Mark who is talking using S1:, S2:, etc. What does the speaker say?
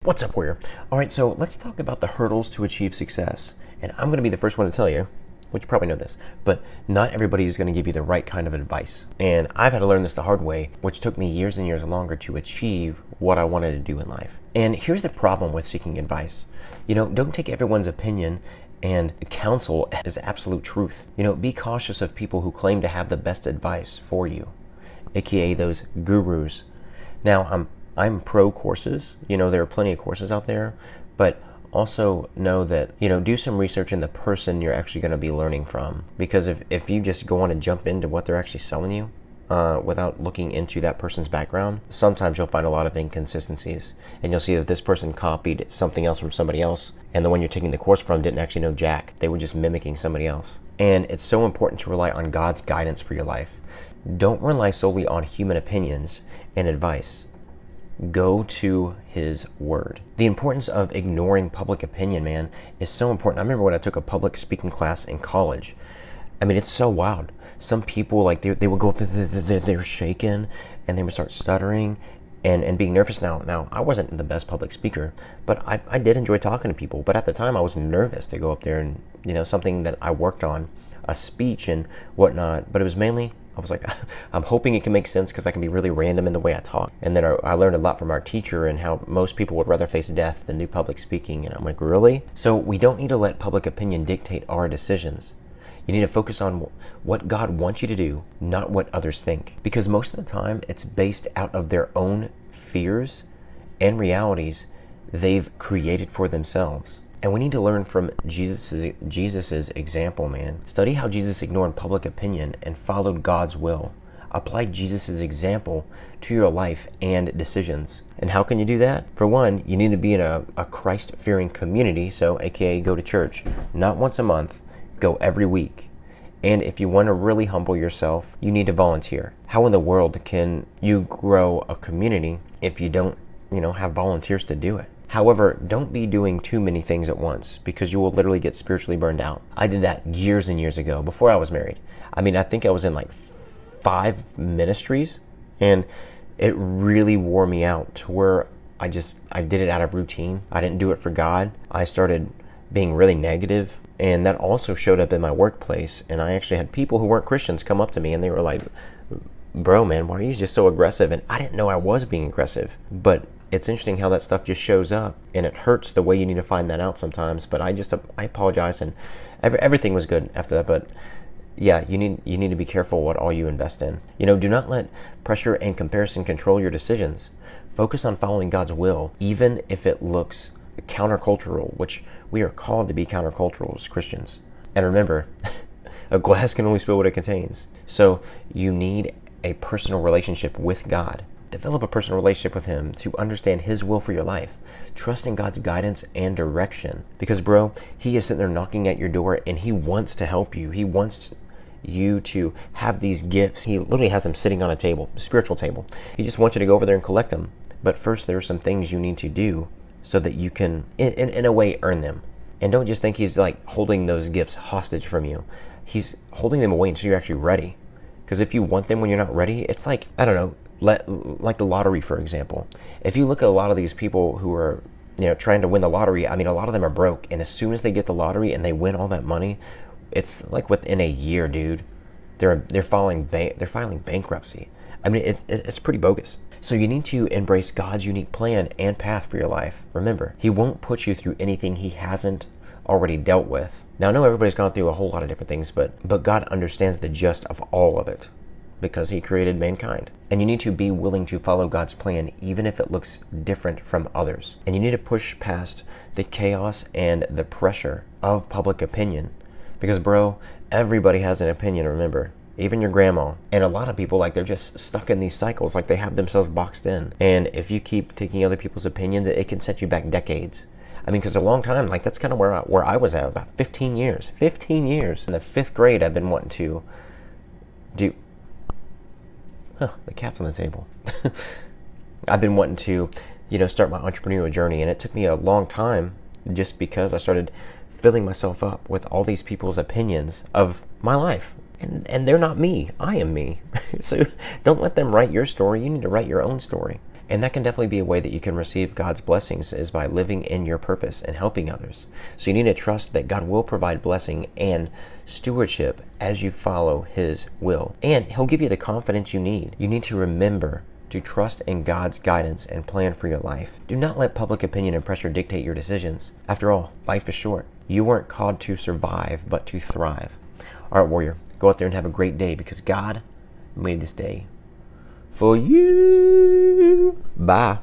S1: What's up, Warrior? All right, so let's talk about the hurdles to achieve success. And I'm going to be the first one to tell you, which you probably know this, but not everybody is going to give you the right kind of advice. And I've had to learn this the hard way, which took me years and years longer to achieve what I wanted to do in life. And here's the problem with seeking advice. Don't take everyone's opinion and counsel as absolute truth. Be cautious of people who claim to have the best advice for you, aka those gurus. Now, I'm pro courses. There are plenty of courses out there, but also know that, do some research in the person you're actually going to be learning from. Because if you just go on and jump into what they're actually selling you without looking into that person's background, sometimes you'll find a lot of inconsistencies. And you'll see that this person copied something else from somebody else, and the one you're taking the course from didn't actually know jack. They were just mimicking somebody else. And it's so important to rely on God's guidance for your life. Don't rely solely on human opinions and advice. Go to His Word. The importance of ignoring public opinion, man, is so important. I remember when I took a public speaking class in college. It's so wild. Some people, they would go up, they were shaking, and they would start stuttering and being nervous. Now, I wasn't the best public speaker, but I did enjoy talking to people. But at the time, I was nervous to go up there and, something that I worked on, a speech and whatnot. But it was mainly, I was like, I'm hoping it can make sense because I can be really random in the way I talk. And then I learned a lot from our teacher and how most people would rather face death than do public speaking. And I'm like, really? So we don't need to let public opinion dictate our decisions. You need to focus on what God wants you to do, not what others think. Because most of the time, it's based out of their own fears and they've created for themselves. And we need to learn from Jesus's example, man. Study how Jesus ignored public opinion and followed God's will. Apply Jesus's example to your life and decisions. And how can you do that? For one, you need to be in a Christ-fearing community, so aka go to church. Not once a month, go every week. And if you want to really humble yourself, you need to volunteer. How in the world can you grow a community if you don't, have volunteers to do it? However, don't be doing too many things at once because you will literally get spiritually burned out. I did that years and years ago before I was married. I think I was in 5 ministries, and it really wore me out to where I did it out of routine. I didn't do it for God. I started being really negative, and that also showed up in my workplace. And I actually had people who weren't Christians come up to me and they were like, bro, man, why are you just so aggressive? And I didn't know I was being aggressive, but it's interesting how that stuff just shows up, and it hurts the way you need to find that out sometimes. But I apologize, and everything was good after that. But yeah, you need to be careful what all you invest in. Do not let pressure and comparison control your decisions. Focus on following God's will, even if it looks countercultural, which we are called to be countercultural as Christians. And remember, a glass can only spill what it contains. So you need a personal relationship with God. Develop a personal relationship with Him to understand His will for your life. Trust in God's guidance and direction. Because, bro, He is sitting there knocking at your door, and He wants to help you. He wants you to have these gifts. He literally has them sitting on a table, a spiritual table. He just wants you to go over there and collect them. But first, there are some things you need to do so that you can, in a way, earn them. And don't just think He's holding those gifts hostage from you. He's holding them away until you're actually ready. Because if you want them when you're not ready, it's like the lottery, for example. If you look at a lot of these people who are, trying to win the lottery, a lot of them are broke. And as soon as they get the lottery and they win all that money, it's within a year, dude, they're filing bankruptcy. It's pretty bogus. So you need to embrace God's unique plan and path for your life. Remember, He won't put you through anything He hasn't already dealt with. Now, I know everybody's gone through a whole lot of different things, but God understands the gist of all of it because He created mankind. And you need to be willing to follow God's plan even if it looks different from others. And you need to push past the chaos and the pressure of public opinion. Because, bro, everybody has an opinion, remember. Even your grandma. And a lot of people, they're just stuck in these cycles, they have themselves boxed in. And if you keep taking other people's opinions, it can set you back decades. Because a long time, that's kind of where I was at, about 15 years. 15 years. In the 5th grade, I've been wanting to do... the cat's on the table. I've been wanting to, start my entrepreneurial journey, and it took me a long time just because I started filling myself up with all these people's opinions of my life. And they're not me. I am me. So don't let them write your story. You need to write your own story. And that can definitely be a way that you can receive God's blessings, is by living in your purpose and helping others. So you need to trust that God will provide blessing and stewardship as you follow His will. And He'll give you the confidence you need. You need to remember to trust in God's guidance and plan for your life. Do not let public opinion and pressure dictate your decisions. After all, life is short. You weren't called to survive, but to thrive. All right, warrior, go out there and have a great day, because God made this day for you. Bye.